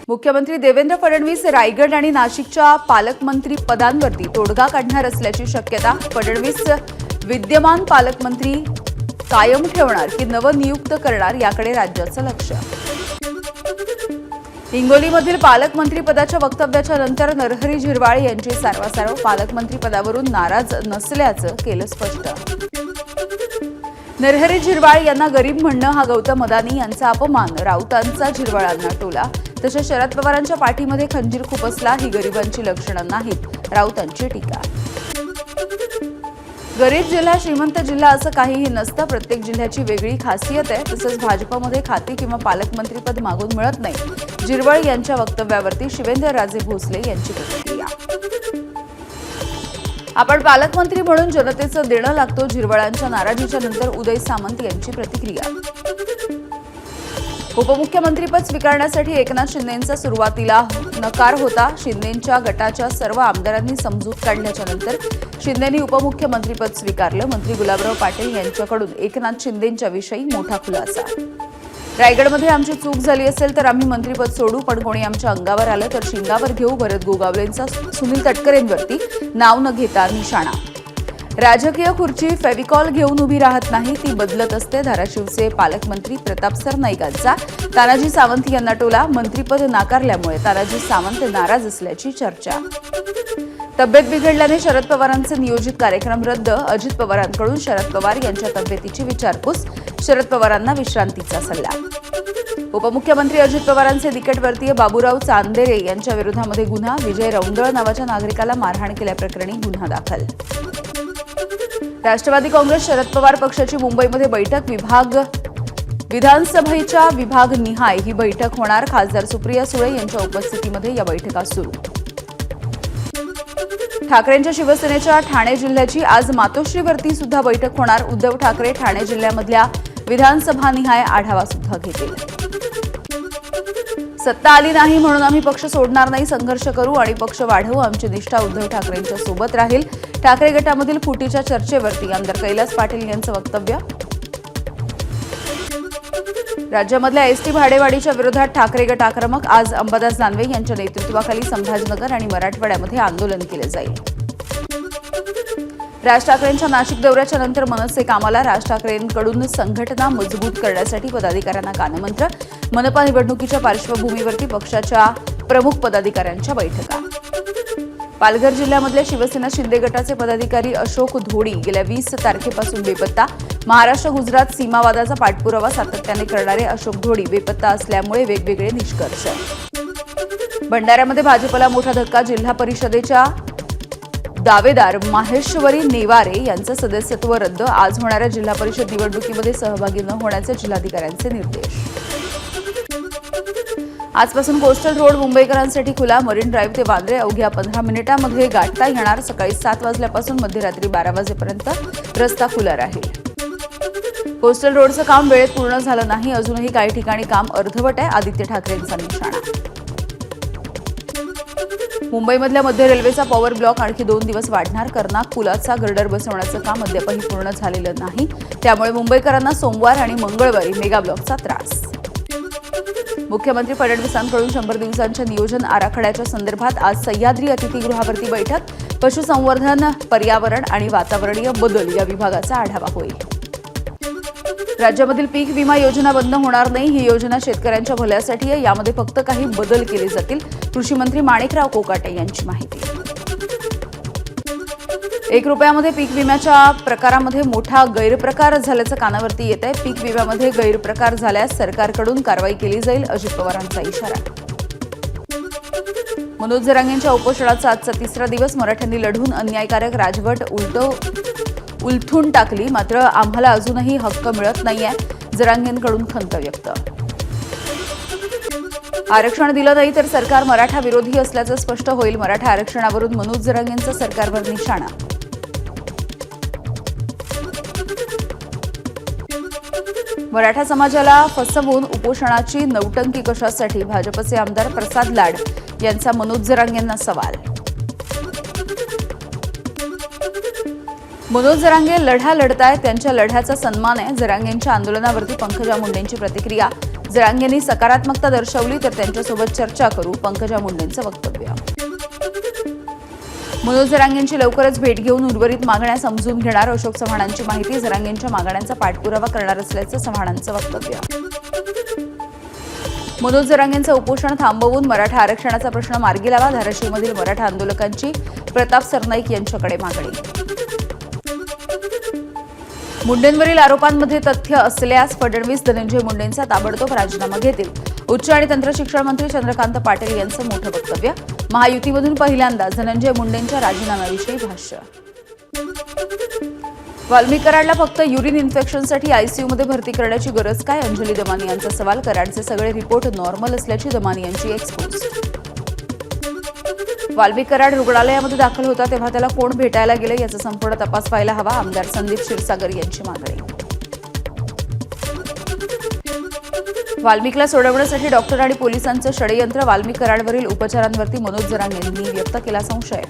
मुख्यमंत्री देवेंद्र फडणवीस रायगड आणि नाशिकच्या पालकमंत्री पदांवरती तोडगा काढणार असल्याची शक्यता. फडणवीस विद्यमान पालकमंत्री कायम ठेवणार की नवनियुक्त करणार याकडे राज्याचं लक्ष. हिंगोलीमधील पालकमंत्रीपदाच्या वक्तव्याच्या नंतर नरहरी झिरवाळ यांची सारवासारव. पालकमंत्रीपदावरून नाराज नसल्याचं केलं स्पष्ट. नरहरी झिरवाळ यांना गरीब म्हणणं हा गौतम अदानी यांचा अपमान. राऊतांचा झिरवाळांना टोला. तसेच शरद पवारांच्या पाठीमध्ये खंजीर खुपसला ही गरिबांची लक्षणं नाहीत, राऊतांची टीका. गरीब जिल्हा श्रीमंत जिल्हा असं काहीही नसतं. प्रत्येक जिल्ह्याची वेगळी खासियत आहे. तसंच भाजपमध्ये खाती किंवा पालकमंत्रीपद मागून मिळत नाही. झिरवाळ यांच्या वक्तव्यावरती शिवेंद्रराजे भोसले यांची प्रतिक्रिया. आपण पालकमंत्री म्हणून जनतेचं देणं लागतो. झिरवाळांच्या नाराजीच्या नंतर उदय सामंत यांची प्रतिक्रिया. उपमुख्यमंत्रीपद स्वीकारण्यासाठी एकनाथ शिंदेंचा सुरुवातीला नकार होता. शिंदेंच्या गटाच्या सर्व आमदारांनी समजूत काढल्याच्या नंतर शिंदेंनी उपमुख्यमंत्रीपद स्वीकारलं. मंत्री गुलाबराव पाटील यांच्याकडून एकनाथ शिंदेंच्या विषयी मोठा खुलासा. रायगडमध्ये आमची चूक झाली असेल तर आम्ही मंत्रीपद सोडू, पण कोणी आमच्या अंगावर आलं तर शिंगावर घेऊ. भरत गोगावलेंचा सुनील तटकरेंवरती नाव न घेता निशाणा. राजकीय खुर्ची फेविकॉल घेऊन उभी राहत नाही, ती बदलत असते. धाराशिवचे पालकमंत्री प्रताप सरनाईकांचा तानाजी सावंत यांना टोला. मंत्रीपद नाकारल्यामुळे तानाजी सावंत नाराज असल्याची चर्चा. तब्येत बिघडल्याने शरद पवारांचे नियोजित कार्यक्रम रद्द. अजित पवारांकडून शरद पवार यांच्या तब्येतीची विचारपूस. शरद पवारांना विश्रांतीचा सल्ला. उपमुख्यमंत्री अजित पवारांचे निकटवर्तीय बाबूराव चांदेरे यांच्या विरोधामध्ये गुन्हा. विजय रौंदळ नावाच्या नागरिकाला मारहाण केल्याप्रकरणी गुन्हा दाखल. राष्ट्रवादी काँग्रेस शरद पवार पक्षाची मुंबईमध्ये बैठक. विधानसभेच्या विभागनिहाय ही बैठक होणार. खासदार सुप्रिया सुळे यांच्या उपस्थितीमध्ये या बैठका सुरू. ठाकरेंच्या शिवसेनेच्या ठाणे जिल्ह्याची आज मातोश्रीवरती सुद्धा बैठक होणार. उद्धव ठाकरे ठाणे जिल्ह्यामधल्या विधानसभानिहाय आढावा सुद्धा घेतील. सत्ता आली नाही म्हणून आम्ही पक्ष सोडणार नाही, संघर्ष करू आणि पक्ष वाढवू. आमची निष्ठा उद्धव ठाकरेंच्या सोबत राहील. ठाकरे गटामधील फुटीच्या चर्चेवरती आमदार कैलास पाटील यांचं वक्तव्य. राज्यामधल्या एसटी भाडेवाढीच्या विरोधात ठाकरे गट आक्रमक. आज अंबादास दानवे यांच्या नेतृत्वाखाली संभाजीनगर आणि मराठवाड्यामध्ये आंदोलन केलं जाईल. राज ठाकरेंच्या नाशिक दौऱ्याच्या नंतर मनसे कामाला. राज ठाकरेंकडून संघटना मजबूत करण्यासाठी पदाधिकाऱ्यांना कानमंत्र. मनपा निवडणुकीच्या पार्श्वभूमीवरती पक्षाच्या प्रमुख पदाधिकाऱ्यांच्या बैठका. पालघर जिल्ह्यामधल्या शिवसेना शिंदे गटाचे पदाधिकारी अशोक धोडी गेल्या 20 तारखेपासून बेपत्ता. महाराष्ट्र गुजरात सीमावादाचा पाठपुरावा सातत्याने करणारे अशोक धोडी बेपत्ता असल्यामुळे वेगवेगळे निष्कर्ष. भंडाऱ्यामध्ये भाजपला मोठा धक्का. जिल्हा परिषदेच्या दावेदार माहेश्वरी नेवारे यांचं सदस्यत्व रद्द. आज होणाऱ्या जिल्हा परिषद निवडणुकीमध्ये सहभागी न होण्याचे जिल्हाधिकाऱ्यांचे निर्देश. आजपासून कोस्टल रोड मुंबईकरांसाठी खुला. मरीन ड्राईव्ह ते वांद्रे अवघ्या 15 मिनिटांमध्ये गाठता येणार. सकाळी 7 वाजल्यापासून मध्यरात्री 12 वाजेपर्यंत रस्ता खुला राहील. कोस्टल रोडचं काम वेळेत पूर्ण झालं नाही. अजूनही काही ठिकाणी काम अर्धवट आहे. आदित्य ठाकरेंचा निशाणा. मुंबईमधल्या मध्य रेल्वेचा पॉवर ब्लॉक आणखी 2 दिवस वाढणार. कर्नाक पुलाचा गर्डर बसवण्याचं काम अद्यापही पूर्ण झालेलं नाही. त्यामुळे मुंबईकरांना सोमवार आणि मंगळवारी मेगा ब्लॉकचा त्रास. मुख्यमंत्री फडणवीसांकडून 100 दिवसांच्या नियोजन आराखड्याच्या संदर्भात आज सह्याद्री अतिथीगृहावरती बैठक. पशुसंवर्धन, पर्यावरण आणि वातावरणीय बदल या विभागाचा आढावा होईल. राज्यामधील पीक विमा योजना बंद होणार नाही. ही योजना शेतकऱ्यांच्या भल्यासाठी आहे. यामध्ये फक्त काही बदल केले जातील. कृषी मंत्री माणिकराव कोकाटे यांची माहिती. 1 रुपयामध्ये पीक विम्याच्या प्रकारामध्ये मोठा गैरप्रकार झाल्याचं कानावरती येत आहे. पीक विम्यामध्ये गैरप्रकार झाल्यास सरकारकडून कारवाई केली जाईल. अजित पवारांचा इशारा. मनोज जरांगेंच्या उपोषणाचा आजचा 3रा दिवस. मराठ्यांनी लढून अन्यायकारक राजवट उलथून टाकली, मात्र आम्हाला अजूनही हक्क मिळत नाहीये. जरांगेंकडून खंत व्यक्त. आरक्षण दिलं नाही तर सरकार मराठा विरोधी असल्याचं स्पष्ट होईल. मराठा आरक्षणावरून मनोज जरांगेंचा सरकारवर निशाणा. मराठा समाजाला फसवून उपोषणाची नौटंकी कशासाठी? भाजपचे आमदार प्रसाद लाड यांचा मनोज जरांगेंना सवाल. मनोज जरांगे लढा लढतायत, त्यांच्या लढ्याचा सन्मान आहे. जरांगेंच्या आंदोलनावरती पंकजा मुंडेंची प्रतिक्रिया. जरांगेंनी सकारात्मकता दर्शवली तर त्यांच्यासोबत चर्चा करू, पंकजा मुंडेंचं वक्तव्य. मनोज जरांगेंची लवकरच भेट घेऊन उर्वरित मागण्या समजून घेणार, अशोक चव्हाणांची माहिती. जरांगेंच्या मागण्यांचा पाठपुरावा करणार असल्याचं चव्हाणांचं वक्तव्य. मनोज जरांगेंचं उपोषण थांबवून मराठा आरक्षणाचा प्रश्न मार्गी लावा, धाराशिवमधील मराठा आंदोलकांची प्रताप सरनाईक यांच्याकडे मागणी. मुंडेंवरील आरोपांमध्ये तथ्य असल्यास फडणवीस धनंजय मुंडेंचा ताबडतोब राजीनामा घेतील, उच्च आणि तंत्र शिक्षण मंत्री चंद्रकांत पाटील यांचं मोठं वक्तव्य. महायुतीमधून पहिल्यांदाच धनंजय मुंडेंच्या राजीनाम्याविषयी भाष्य. वाल्मिक कराडला फक्त युरिन इन्फेक्शनसाठी आयसीयूमध्ये भरती करण्याची गरज काय, अंजली दमानी यांचा सवाल. कराडचे सगळे रिपोर्ट नॉर्मल असल्याची दमानी यांची एक्सपोज. वाल्मिक कराड रुग्णालयामध्ये दाखल होता तेव्हा त्याला कोण भेटायला गेले याचा संपूर्ण तपास व्हायला हवा, आमदार संदीप क्षीरसागर यांची मागणी. वाल्मिकला सोडवण्यासाठी डॉक्टर आणि पोलिसांचं षडयंत्र, वाल्मिक कराडवरील उपचारांवरती मनोज जरांगेंनी व्यक्त केला संशय.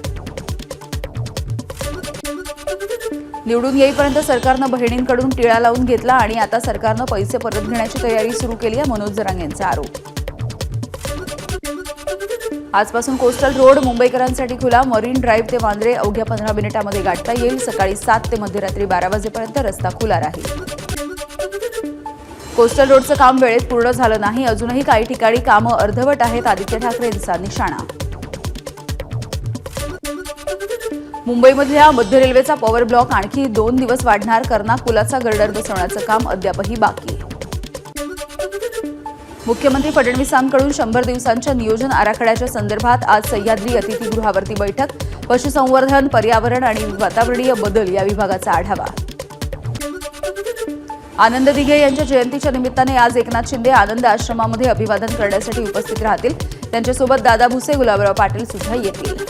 निवडून येईपर्यंत सरकारनं बहिणींकडून टिळा लावून घेतला आणि आता सरकारनं पैसे परत घेण्याची तयारी सुरू केली आहे, मनोज जरांगेंचा आरोप. आजपासून कोस्टल रोड मुंबईकरांसाठी खुला, मरीन ड्राईव्ह ते वांद्रे अवघ्या 15 मिनिटांमध्ये गाठता येईल. सकाळी 7 ते मध्यरात्री 12 वाजेपर्यंत रस्ता खुला राहील. कोस्टल रोडचं काम वेळेत पूर्ण झालं नाही, अजूनही काही ठिकाणी कामं अर्धवट आहेत, आदित्य ठाकरेंचा निशाणा. मुंबईमधल्या मध्य रेल्वेचा पॉवर ब्लॉक आणखी 2 दिवस वाढणार, कर्नाक पुलाचा गर्डर बसवण्याचं काम अद्यापही बाकी. मुख्यमंत्री फडणवीसांकडून 100 दिवसांच्या नियोजन आराखड्याच्या संदर्भात आज सह्याद्री अतिथीगृहावरती बैठक, पशुसंवर्धन, पर्यावरण आणि वातावरणीय बदल या विभागाचा आढावा. आनंद दिघे यांच्या जयंतीच्या निमित्ताने आज एकनाथ शिंदे आनंद आश्रमामध्ये अभिवादन करण्यासाठी उपस्थित राहतील. त्यांच्यासोबत दादा भुसे, गुलाबराव पाटील सुद्धा येतील.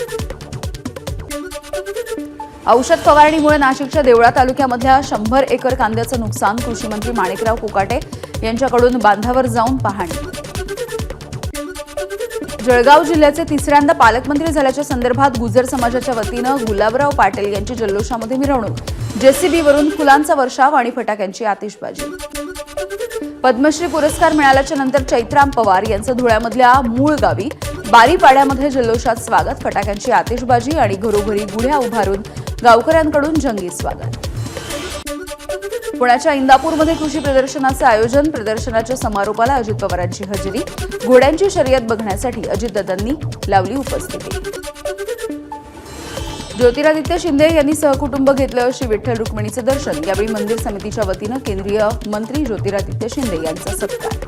औषध फवारणीमुळे नाशिकच्या देवळा तालुक्यामधल्या 100 एकर कांद्याचं नुकसान, कृषीमंत्री माणिकराव कोकाटे यांच्याकडून बांधावर जाऊन पाहणी. जळगाव जिल्ह्याचे तिसऱ्यांदा पालकमंत्री झाल्याच्या संदर्भात गुजर समाजाच्या वतीनं गुलाबराव पाटील यांची जल्लोषामध्ये मिरवणूक, जेसीबीवरून फुलांचा वर्षाव आणि फटाक्यांची आतिषबाजी. पद्मश्री पुरस्कार मिळाल्याच्या नंतर चैत्राम पवार यांचं धुळ्यामधल्या मूळ गावी बारीपाड्यामध्ये जल्लोषात स्वागत, फटाक्यांची आतिषबाजी आणि घरोघरी गुढ्या उभारून गावकऱ्यांकडून जंगी स्वागत. पुण्याच्या इंदापूरमध्ये कृषी प्रदर्शनाचं आयोजन, प्रदर्शनाच्या समारोपाला अजित पवारांची हजेरी, घोड्यांची शर्यत बघण्यासाठी अजितदादांनी लावली उपस्थिती. ज्योतिरादित्य शिंदे यांनी सहकुटुंब घेतलं श्री विठ्ठल रुक्मिणीचं दर्शन, यावेळी मंदिर समितीच्या वतीनं केंद्रीय मंत्री ज्योतिरादित्य शिंदे यांचा सत्कार.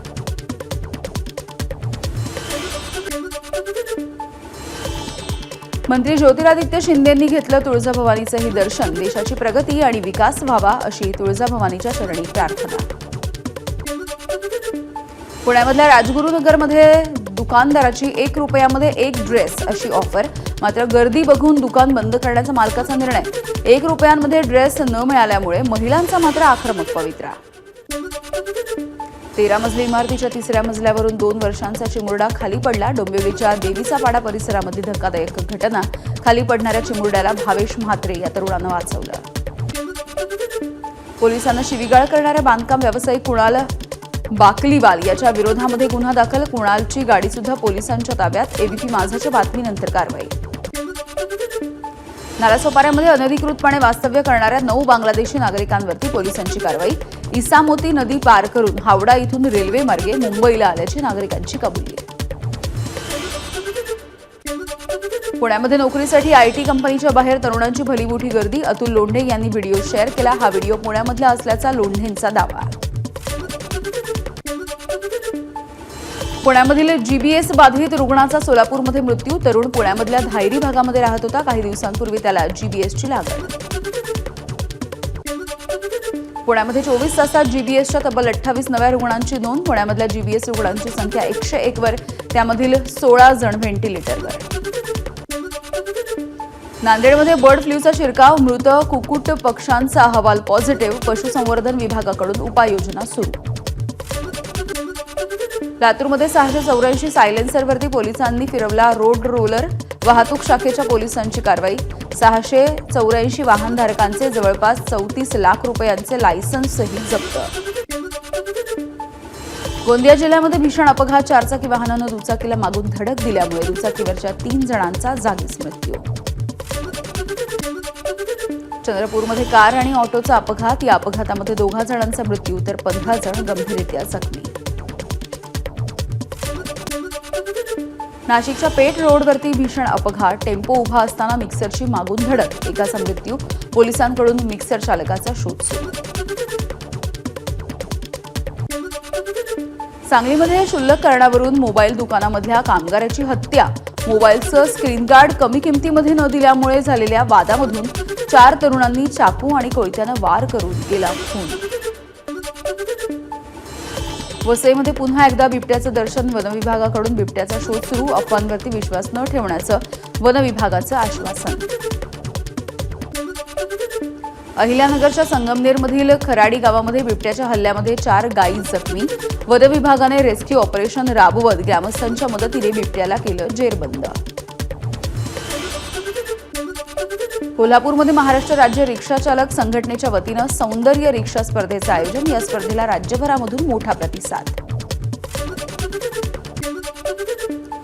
मंत्री ज्योतिरादित्य शिंदेंनी घेतलं तुळजाभवानीचंही दर्शन, देशाची प्रगती आणि विकास व्हावा अशी तुळजाभवानीच्या चरणी प्रार्थना. पुण्यामधल्या राजगुरुनगरमध्ये दुकानदाराची 1 रुपयामध्ये 1 ड्रेस अशी ऑफर, मात्र गर्दी बघून दुकान बंद करण्याचा मालकाचा निर्णय. 1 रुपयांमध्ये ड्रेस न मिळाल्यामुळे महिलांचा मात्र आक्रमक पवित्रा. 13 मजली इमारतीच्या 3ऱ्या मजल्यावरून 2 वर्षांचा चिमुरडा खाली पडला, डोंबिवलीच्या देवीचा पाडा परिसरामध्ये धक्कादायक घटना. खाली पडणाऱ्या चिमुरड्याला भावेश म्हात्रे या तरुणानं वाचवलं. पोलिसांना शिवीगाळ करणाऱ्या बांधकाम व्यावसायिक कुणाल बाकलीवाल याच्या विरोधामध्ये गुन्हा दाखल, कुणालची गाडी सुद्धा पोलिसांच्या ताब्यात. एबीपी माझाच्या बातमीनंतर कारवाई. नालासोपाऱ्यामध्ये अनधिकृतपणे वास्तव्य करणाऱ्या 9 बांगलादेशी नागरिकांवरती पोलिसांची कारवाई. इसामोती नदी पार करून हावडा इथून रेल्वे मार्गे मुंबईला आल्याची नागरिकांची कबुली. पुण्यामध्ये नोकरीसाठी आयटी कंपनीच्या बाहेर तरुणांची भलीमोठी गर्दी, अतुल लोंढे यांनी व्हिडिओ शेअर केला. हा व्हिडिओ पुण्यामधला असल्याचा लोंढेंचा दावा. पुण्यामधील जीबीएस बाधित रुग्णाचा सोलापूरमध्ये मृत्यू, तरुण पुण्यामधल्या धायरी भागामध्ये राहत होता. काही दिवसांपूर्वी त्याला जीबीएसची लागण. पुण्यामध्ये 24 तासात जीबीएसच्या तब्बल 28 नव्या रुग्णांची नोंद. पुण्यामधल्या जीबीएस रुग्णांची संख्या 101 वर, त्यामधील 16 जण व्हेंटिलेटरवर. नांदेडमध्ये बर्ड फ्लूचा शिरकाव, मृत कुकुट पक्ष्यांचा अहवाल पॉझिटिव्ह, पशुसंवर्धन विभागाकडून उपाययोजना सुरू. लातूरमध्ये 684 सायलेन्सरवरती पोलिसांनी फिरवला रोड रोलर, वाहतूक शाखेच्या पोलिसांची कारवाई. 684 वाहनधारकांचे जवळपास 34 लाख रुपयांचे लायसन्सही जप्त. गोंदिया जिल्ह्यामध्ये भीषण अपघात. चारचाकी वाहनानं दुचाकीला मागून धडक दिल्यामुळे दुचाकीवरच्या 3 जणांचा जागीच मृत्यू. चंद्रपूरमध्ये कार आणि ऑटोचा अपघात. या अपघातामध्ये 2 जणांचा मृत्यू तर 15 जण गंभीररीत्या जखमी. नाशिकच्या पेठ रोडवरती भीषण अपघात. टेम्पो उभा असताना मिक्सरची मागून धडक. एकाचा मृत्यू. पोलिसांकडून मिक्सर चालकाचा शोध सुरू. सांगलीमध्ये क्षुल्लक कारणावरून मोबाईल दुकानामधल्या कामगाराची हत्या. मोबाईलचं स्क्रीन गार्ड कमी किमतीमध्ये न दिल्यामुळे झालेल्या वादामधून 4 तरुणांनी चाकू आणि कोयत्यानं वार करून केला खून. वसईमध्ये पुन्हा एकदा बिबट्याचं दर्शन. वनविभागाकडून बिबट्याचा शोध सुरू. अफवांवरती विश्वास न ठेवण्याचं वनविभागाचं आश्वासन. अहिल्यानगरच्या संगमनेरमधील खराडी गावामध्ये बिबट्याच्या हल्ल्यामध्ये 4 गायी जखमी. वनविभागाने रेस्क्यू ऑपरेशन राबवत ग्रामस्थांच्या मदतीने बिबट्याला केलं जेरबंद. कोल्हापूरमध्ये महाराष्ट्र राज्य रिक्षा चालक संघटनेच्या वतीनं सौंदर्य रिक्षा स्पर्धेचं आयोजन. या स्पर्धेला राज्यभरामधून मोठा प्रतिसाद.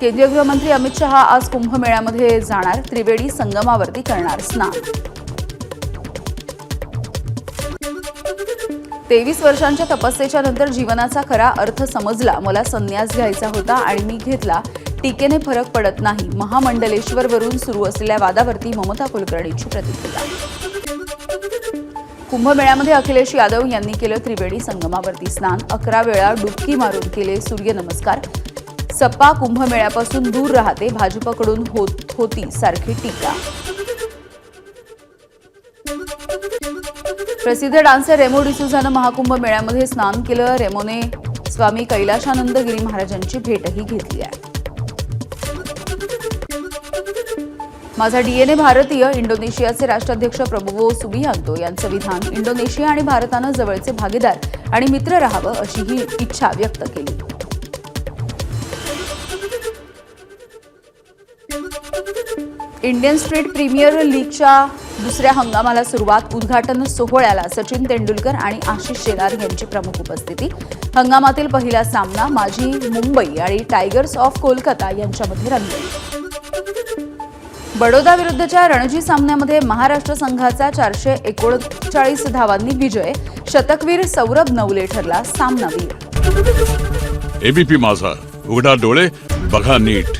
केंद्रीय गृहमंत्री अमित शहा आज कुंभमेळ्यामध्ये जाणार. त्रिवेणी संगमावरती करणार स्नान. 23 वर्षांच्या तपस्येच्या नंतर जीवनाचा खरा अर्थ समजला. मला संन्यास घ्यायचा होता आणि मी घेतला. टीकेने फरक पडत नाही. महामंडलेश्वरवरून सुरू असलेल्या वादावरती ममता कुलकर्णींची प्रतिक्रिया. कुंभमेळ्यामध्ये अखिलेश यादव यांनी केलं त्रिवेणी संगमावरती स्नान. 11 वेळा डुबकी मारून केले सूर्यनमस्कार. सपा कुंभमेळ्यापासून दूर राहते. भाजपकडून होती सारखी टीका. प्रसिद्ध डान्सर रेमो डिसूझानं महाकुंभ मेळ्यामध्ये स्नान केलं. रेमोने स्वामी कैलाशानंद गिरी महाराजांची भेटही घेतली आहे. माझा डीएनए भारतीय. इंडोनेशियाचे राष्ट्राध्यक्ष प्रबोवो सुबियांतो यांचं विधान. इंडोनेशिया आणि भारतानं जवळचे भागीदार आणि मित्र राहावं अशी ही इच्छा व्यक्त केली. इंडियन स्ट्रीट प्रीमियर लीगच्या दुसऱ्या हंगामाला सुरुवात. उद्घाटन सोहळ्याला सचिन तेंडुलकर आणि आशिष शेलार यांची प्रमुख उपस्थिती. हंगामातील पहिला सामना माजी मुंबई आणि टायगर्स ऑफ कोलकाता यांच्यामध्ये रंगला. बडोदा विरुद्धच्या रणजी सामन्यामध्ये महाराष्ट्र संघाचा 439 धावांनी विजय. शतकवीर सौरभ नवले ठरला सामनावीर. एबीपी माझा, उघडा डोळे बघा नीट.